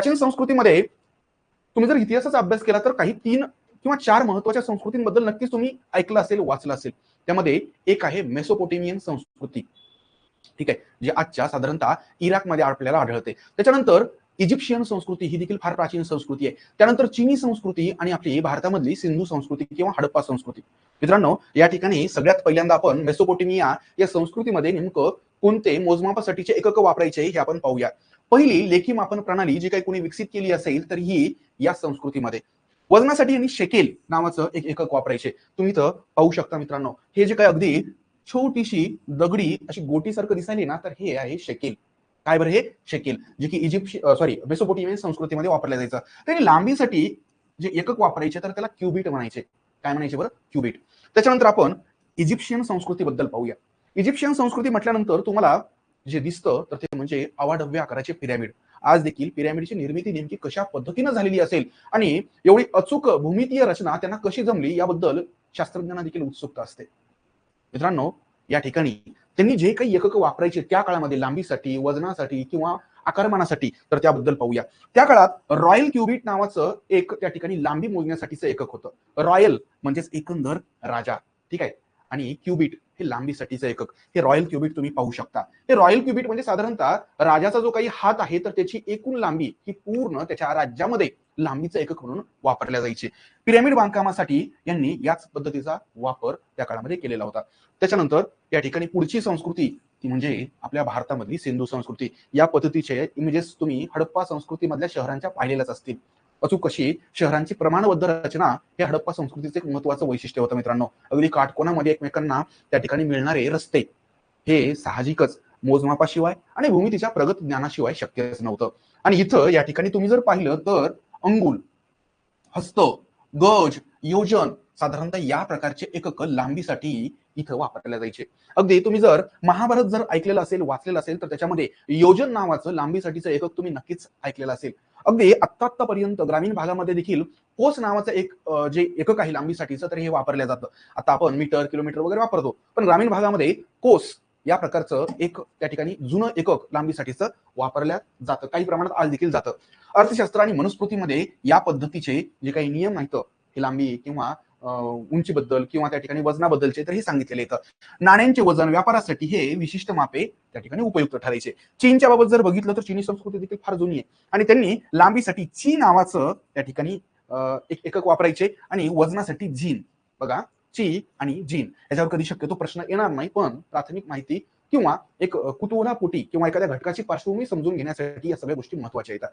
प्राचीन संस्कृतीमध्ये तुम्ही जर इतिहासाचा अभ्यास केला तर काही 3 किंवा 4 महत्त्वाच्या संस्कृतींबद्दल नक्कीच तुम्ही ऐकलं असेल, वाचलं असेल. त्यामध्ये एक आहे मेसोपोटेमियन संस्कृती. ठीक आहे, जे आजच्या साधारणतः इराकमध्ये आपल्याला आढळते. त्याच्यानंतर इजिप्शियन संस्कृती ही देखील फार प्राचीन संस्कृती आहे. त्यानंतर चीनी संस्कृती आणि आपली भारतामधली सिंधू संस्कृती किंवा हडप्पा संस्कृती. मित्रांनो, या ठिकाणी सगळ्यात पहिल्यांदा आपण मेसोपोटेमिया या संस्कृतीमध्ये नेमकं कोणते मोजमापासाठीचे एकक वापरायचे हे आपण पाहूया. पहिली लेखी मापन प्रणाली जी काही कोणी विकसित केली असेल तर ही या संस्कृतीमध्ये. वजनासाठी यांनी शेकेल नावाचं एक एकक वापरायचे. तुम्ही इथं पाहू शकता मित्रांनो, हे जे काही अगदी छोटीशी दगडी अशी गोटीसारखं दिसायली ना, तर हे आहे शेकेल. काय बरं हे शेकेल, जे की मेसोपोटेमियन संस्कृतीमध्ये वापरलं जायचं. त्यांनी लांबीसाठी जे एकक वापरायचे तर त्याला क्युबिट म्हणायचे. काय म्हणायचे बरं? क्युबिट. त्याच्यानंतर आपण इजिप्शियन संस्कृतीबद्दल पाहूया. इजिप्शियन संस्कृती म्हटल्यानंतर तुम्हाला जे दिसतं तर ते म्हणजे अवाढव्य आकाराचे पिरॅमिड. आज देखील पिरॅमिडची निर्मिती नेमकी कशा पद्धतीनं झालेली असेल आणि एवढी अचूक भूमितीय रचना त्यांना कशी जमली याबद्दल शास्त्रज्ञांना देखील उत्सुकता असते. मित्रांनो, या ठिकाणी त्यांनी जे काही एकक वापरायचे त्या काळामध्ये लांबीसाठी, वजनासाठी किंवा आकारमानासाठी तर त्याबद्दल पाहूया. त्या काळात रॉयल क्युबिट नावाचं एक त्या ठिकाणी लांबी मोजण्यासाठीचं एकक होतं. रॉयल म्हणजेच एकंदर राजा, ठीक आहे, आणि क्युबिट हे लांबीसाठीचं एकक. हे रॉयल क्युबिट तुम्ही पाहू शकता. हे रॉयल क्युबिट म्हणजे साधारणतः राजाचा जो काही हात आहे तर त्याची एकूण लांबी ही पूर्ण त्याच्या राज्यामध्ये लांबीचं एकक म्हणून वापरल्या जायची. पिरॅमिड बांधकामासाठी यांनी याच पद्धतीचा वापर त्या काळामध्ये केलेला होता. त्याच्यानंतर या ठिकाणी पुढची संस्कृती ती म्हणजे आपल्या भारतामधली सिंधू संस्कृती. या पद्धतीचे इमेजेस तुम्ही हडप्पा संस्कृतीमधल्या शहरांच्या पाहिलेल्याच असतील. अचूक कशी शहरांची प्रमाणबद्ध रचना हे हडप्पा संस्कृतीचं एक महत्त्वाचं वैशिष्ट्य होतं मित्रांनो. अगदी काटकोनामध्ये एकमेकांना त्या ठिकाणी मिळणारे रस्ते हे साहजिकच मोजमापाशिवाय आणि भूमितीच्या प्रगत ज्ञानाशिवाय शक्यच नव्हतं. आणि इथं या ठिकाणी तुम्ही जर पाहिलं तर अंगुल, हस्त, गज, योजन साधारणतः या प्रकारचे एकक लांबीसाठी इथं वापरले जायचे. अगदी तुम्ही जर महाभारत जर ऐकलेलं असेल, वाचलेलं असेल तर त्याच्यामध्ये योजन नावाचं लांबीसाठीचं एकक तुम्ही नक्कीच ऐकलेलं असेल. अगदी आत्तापर्यंत ग्रामीण भागामध्ये देखील कोस नावाचं एक जे एकक आहे लांबीसाठीचं तर हे वापरलं जातं. आता आपण मीटर, किलोमीटर वगैरे वापरतो, पण ग्रामीण भागामध्ये कोस या प्रकारचं एक त्या ठिकाणी जुनं एकक लांबीसाठीचं वापरल्या जातं. काही प्रमाणात आज देखील जातं. अर्थशास्त्र आणि मनुस्मृतीमध्ये या पद्धतीचे जे काही नियम आहेत हे लांबी किंवा उंचीबद्दल किंवा त्या ठिकाणी वजनाबद्दलचे तर हे सांगितलेले येतं. नाण्यांचे वजन व्यापारासाठी हे विशिष्ट मापे त्या ठिकाणी उपयुक्त ठरायचे. चीनच्या बाबत जर बघितलं तर चीनी संस्कृती देखील फार जुनी आहे आणि त्यांनी लांबीसाठी ची नावाचं त्या ठिकाणी एक एकक वापरायचे आणि वजनासाठी झीन. बघा, ची आणि जीन याच्यावर कधी शक्यतो प्रश्न येणार नाही, पण प्राथमिक माहिती किंवा एक कुतूहलापोटी किंवा एखाद्या घटकाची पार्श्वभूमी समजून घेण्यासाठी या सगळ्या गोष्टी महत्त्वाच्या येतात.